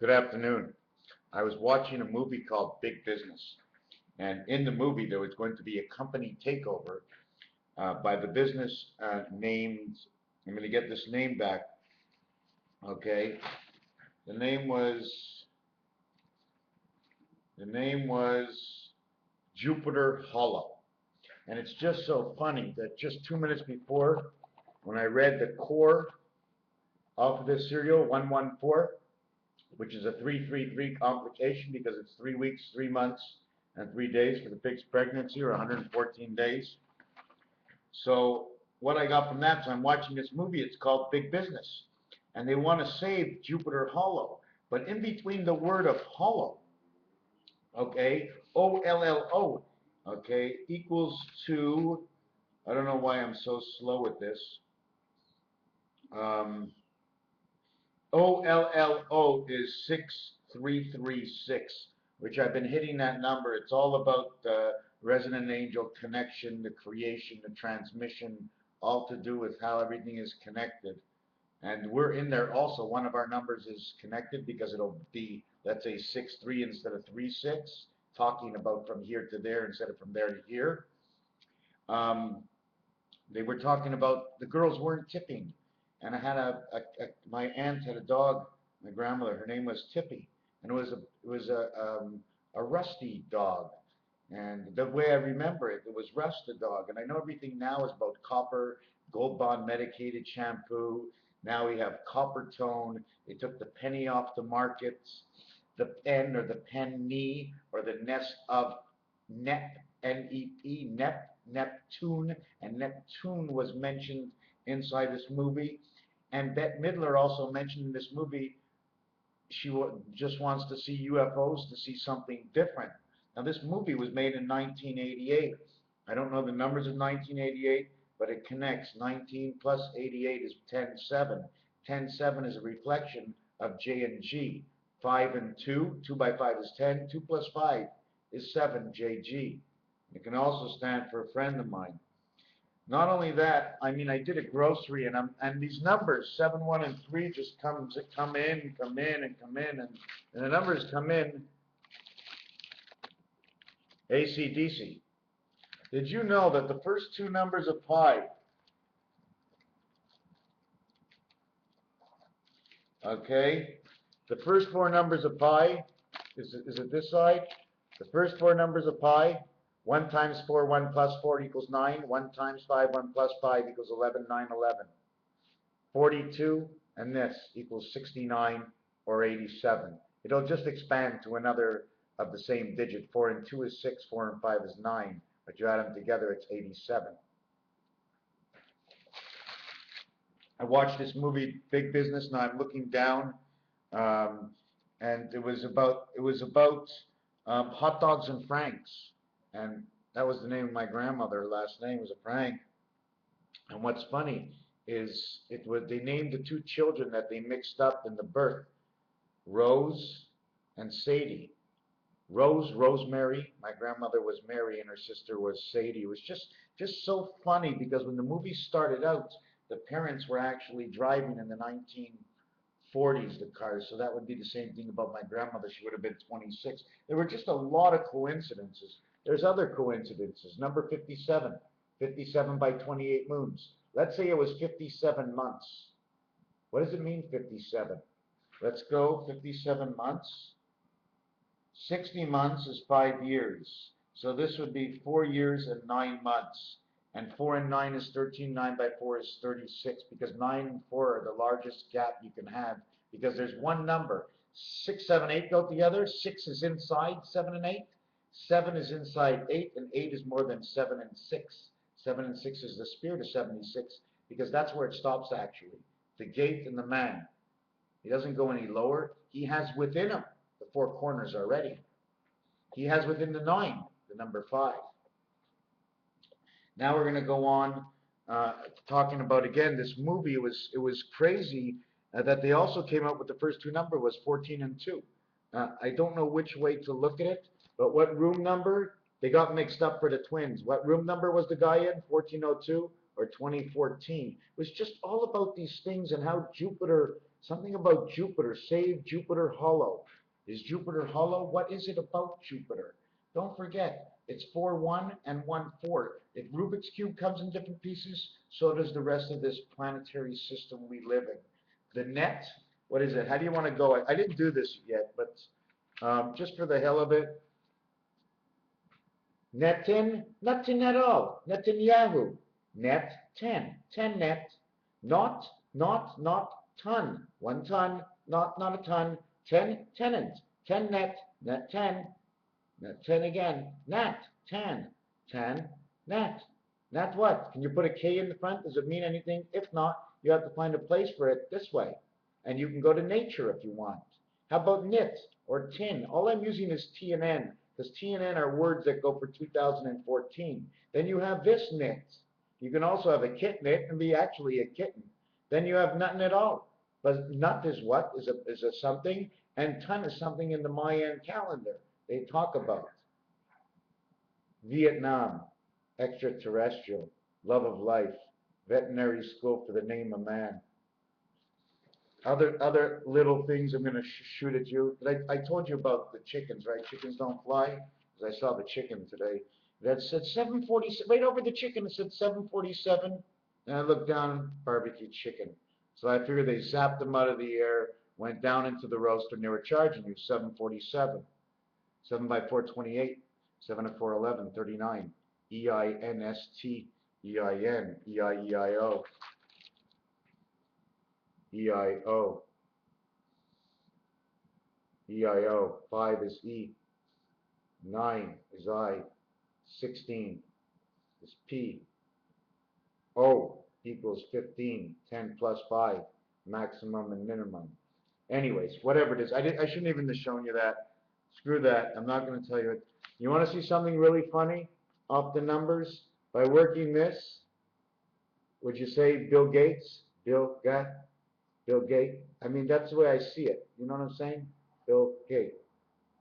Good afternoon. I was watching a movie called Big Business, and in the movie there was going to be a company takeover by the business named, I'm going to get this name back, okay? The name was, Jupiter Hollow. And it's just so funny that just 2 minutes before, when I read the core of this serial, 114, which is a 333 complication because it's 3 weeks, 3 months, and 3 days for the pig's pregnancy, or 114 days. So what I got from that, so I'm watching this movie, it's called Big Business, and they want to save Jupiter Hollow, but in between the word of hollow, okay, O-L-L-O, okay, equals to, I don't know why I'm so slow with this, OLLO is 6336, which I've been hitting that number. It's all about the resident angel connection, the creation, the transmission, all to do with how everything is connected. And we're in there also. One of our numbers is connected because it'll be, let's say, 63 instead of 36, talking about from here to there instead of from there to here. They were talking about the girls weren't tipping. And I had my aunt had a dog, my grandmother, her name was Tippy, and it was a rusty dog. And the way I remember it, it was Rust the dog. And I know everything now is about copper, Gold Bond medicated shampoo. Now we have copper tone. They took the penny off the markets. The N, or the penny, or the nest of Nep, N-E-P, Neptune, and Neptune was mentioned inside this movie. And Bette Midler also mentioned in this movie she just wants to see UFOs, to see something different. Now, this movie was made in 1988. I don't know the numbers of 1988, but it connects. 19 plus 88 is 10-7. 10-7 is a reflection of J and G. 5 and 2, 2 by 5 is 10. 2 plus 5 is 7, JG. It can also stand for a friend of mine. Not only that, I mean, I did a grocery, and these numbers 7, 1, and 3 just come in, and the numbers come in AC/DC. Did you know that the first 2 numbers of pi, okay, the first 4 numbers of pi, is it this side? The first 4 numbers of pi, 1 times 4, 1 plus 4 equals 9. 1 times 5, 1 plus 5 equals 11, 9, 11. 42 and this equals 69 or 87. It'll just expand to another of the same digit. 4 and 2 is 6, 4 and 5 is 9. But you add them together, it's 87. I watched this movie, Big Business, and I'm looking down, and it was about hot dogs and Franks. And that was the name of my grandmother. Her last name was a Frank. And what's funny is they named the 2 children that they mixed up in the birth, Rose and Sadie. Rose, Rosemary. My grandmother was Mary, and her sister was Sadie. It was just so funny because when the movie started out, the parents were actually driving in the 1940s, the cars, so that would be the same thing about my grandmother. She would have been 26. There were just a lot of coincidences. There's other coincidences. Number 57, 57 by 28 moons. Let's say it was 57 months. What does it mean, 57? Let's go, 57 months. 60 months is 5 years. So this would be 4 years and 9 months. And 4 and 9 is 13. 9 by 4 is 36, because 9 and 4 are the largest gap you can have, because there's one number. 6, 7, 8 go together. 6 is inside 7 and 8. 7 is inside 8, and 8 is more than 7 and 6. 7 and 6 is the spirit of 76, because that's where it stops actually. The gate and the man. He doesn't go any lower. He has within him the 4 corners already. He has within the 9 the number 5. Now we're going to go on talking about, again, this movie. It was crazy that they also came up with the first 2 number was 14 and 2. I don't know which way to look at it, but what room number? They got mixed up for the twins. What room number was the guy in? 1402 or 2014? It was just all about these things and how Jupiter Something about Jupiter. Save Jupiter hollow. Is Jupiter hollow? What is it about Jupiter? Don't forget, it's 4-1 and 1-4. If Rubik's Cube comes in different pieces, so does the rest of this planetary system we live in. The net, what is it? How do you want to go? I didn't do this yet, but just for the hell of it, Netin, nothing at all. Netanyahu, net 10, 10 net, not, ton, 1 ton, not a ton, 10 tenant, 10 net, net 10, net 10 again, nat, 10, 10, nat. Nat what? Can you put a K in the front? Does it mean anything? If not, you have to find a place for it this way. And you can go to nature if you want. How about knit or tin? All I'm using is T and N, because T and N are words that go for 2014. Then you have this knit. You can also have a kit knit and be actually a kitten. Then you have nothing at all. But nut is what? Is a something, and ton is something in the Mayan calendar they talk about. Vietnam, extraterrestrial, love of life, veterinary school for the name of man. Other little things I'm going to shoot at you. I told you about the chickens, right? Chickens don't fly. Because I saw the chicken today. That said 747, right over the chicken. It said 747. And I looked down, barbecue chicken. So I figured they zapped them out of the air, went down into the roaster, and they were charging you 747. 7 by 428, 7 to 411, 39. EINST, EIN, EIEIO. EIO, EIO, 5 is E, 9 is I, 16 is P, O equals 15, 10 plus 5, maximum and minimum. Anyways, whatever it is, I shouldn't even have shown you that. Screw that, I'm not going to tell you it. You want to see something really funny off the numbers? By working this, would you say Bill Gates? Bill Gates? I mean, that's the way I see it. You know what I'm saying? Bill Gates.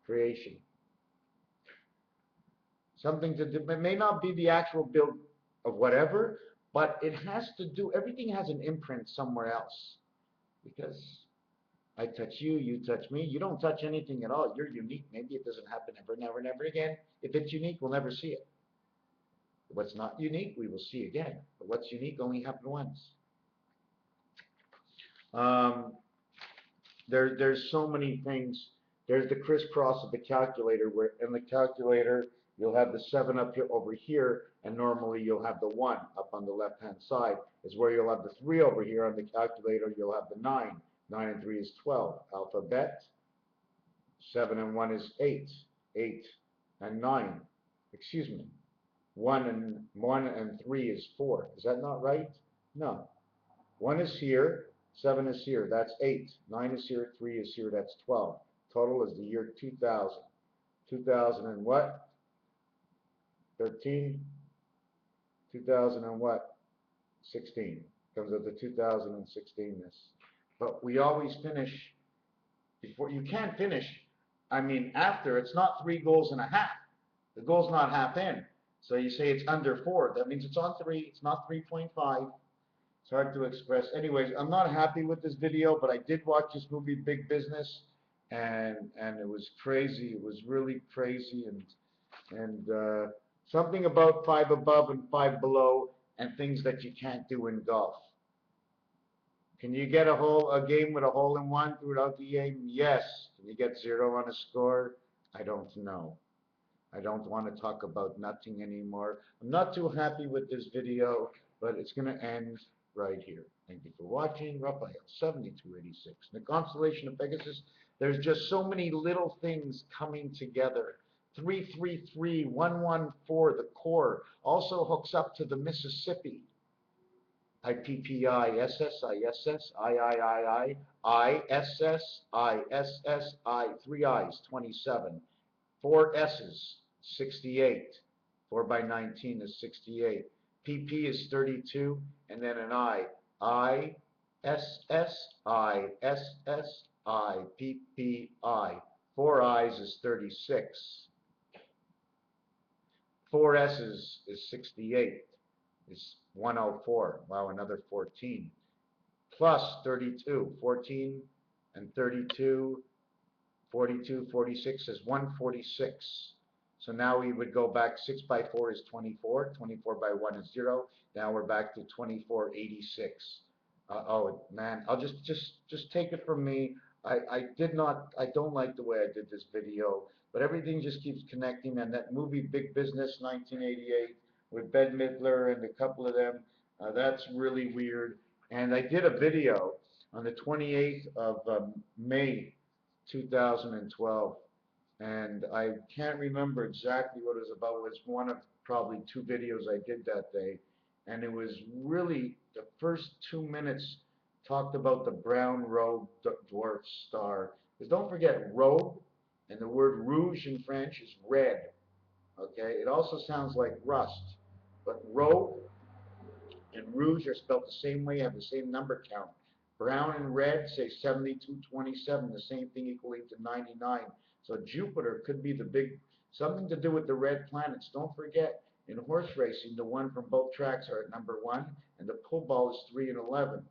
Creation. Something to do, it may not be the actual build of whatever, but it has to do, everything has an imprint somewhere else. Because I touch you, you touch me, you don't touch anything at all. You're unique. Maybe it doesn't happen ever, never, never again. If it's unique, we'll never see it. What's not unique, we will see again. But what's unique only happened once. There's so many things. There's the crisscross of the calculator, where in the calculator you'll have the 7 up here over here, and normally you'll have the 1 up on the left hand side. Is where you'll have the 3 over here on the calculator. You'll have the 9. 9 and 3 is 12. Alphabet. 7 and 1 is 8. 8 and 9. Excuse me. 1 and 3 is 4. Is that not right? No. 1 is here. 7 is here, that's 8. 9 is here, 3 is here, that's 12. Total is the year 2000. 2000 and what? 13? 2000 and what? 16. Comes up to 2016-ness. But we always finish before. You can't finish, I mean, after. It's not 3 goals and a half. The goal's not half in. So you say it's under 4. That means it's on 3. It's not 3.5. It's hard to express. Anyways, I'm not happy with this video, but I did watch this movie, Big Business, and it was crazy. It was really crazy, and something about 5 above and 5 below, and things that you can't do in golf. Can you get a game with a hole in one throughout the game? Yes. Can you get 0 on a score? I don't know. I don't want to talk about nothing anymore. I'm not too happy with this video, but it's going to end right here. Thank you for watching. Raphael 7286. In the constellation of Pegasus, there's just so many little things coming together. 333, 114, the core, also hooks up to the Mississippi. IPPI, SSI, SS, III, ISS, ISSI, 3 I's, 27. 4 S's, 68. 4 by 19 is 68. PP is 32, and then an I. I, S, S, I, S, S, I, P, P, I. 4 I's is 36. 4 S's is 68. Is 104. Wow, another 14. plus 32. 14 and 32, 42, 46 is 146. So now we would go back, 6 by 4 is 24, 24 by 1 is 0. Now we're back to 2486. Oh man, I'll just take it from me. I don't like the way I did this video, but everything just keeps connecting. And that movie Big Business 1988 with Bette Midler and a couple of them, that's really weird. And I did a video on the 28th of May 2012, and I can't remember exactly what it was about. It was one of probably two videos I did that day, and it was really the first 2 minutes talked about the brown robe dwarf star. Because don't forget, robe and the word rouge in French is red. Okay, it also sounds like rust, but robe and rouge are spelled the same way, have the same number count. Brown and red say 7227, the same thing equaling to 99. So Jupiter could be the big, something to do with the red planets. Don't forget, in horse racing, the one from both tracks are at number 1, and the pull ball is 3 and 11.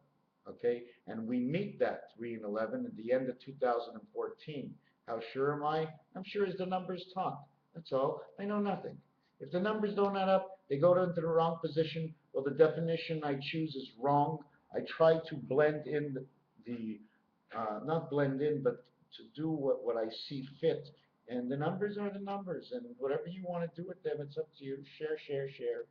Okay, and we meet that 3 and 11 at the end of 2014. How sure am I? I'm sure as the numbers talk. That's all. I know nothing. If the numbers don't add up, they go into the wrong position, well, the definition I choose is wrong. I try to blend in not blend in, but to do what I see fit. And the numbers are the numbers, and whatever you want to do with them, it's up to you. Share, share, share.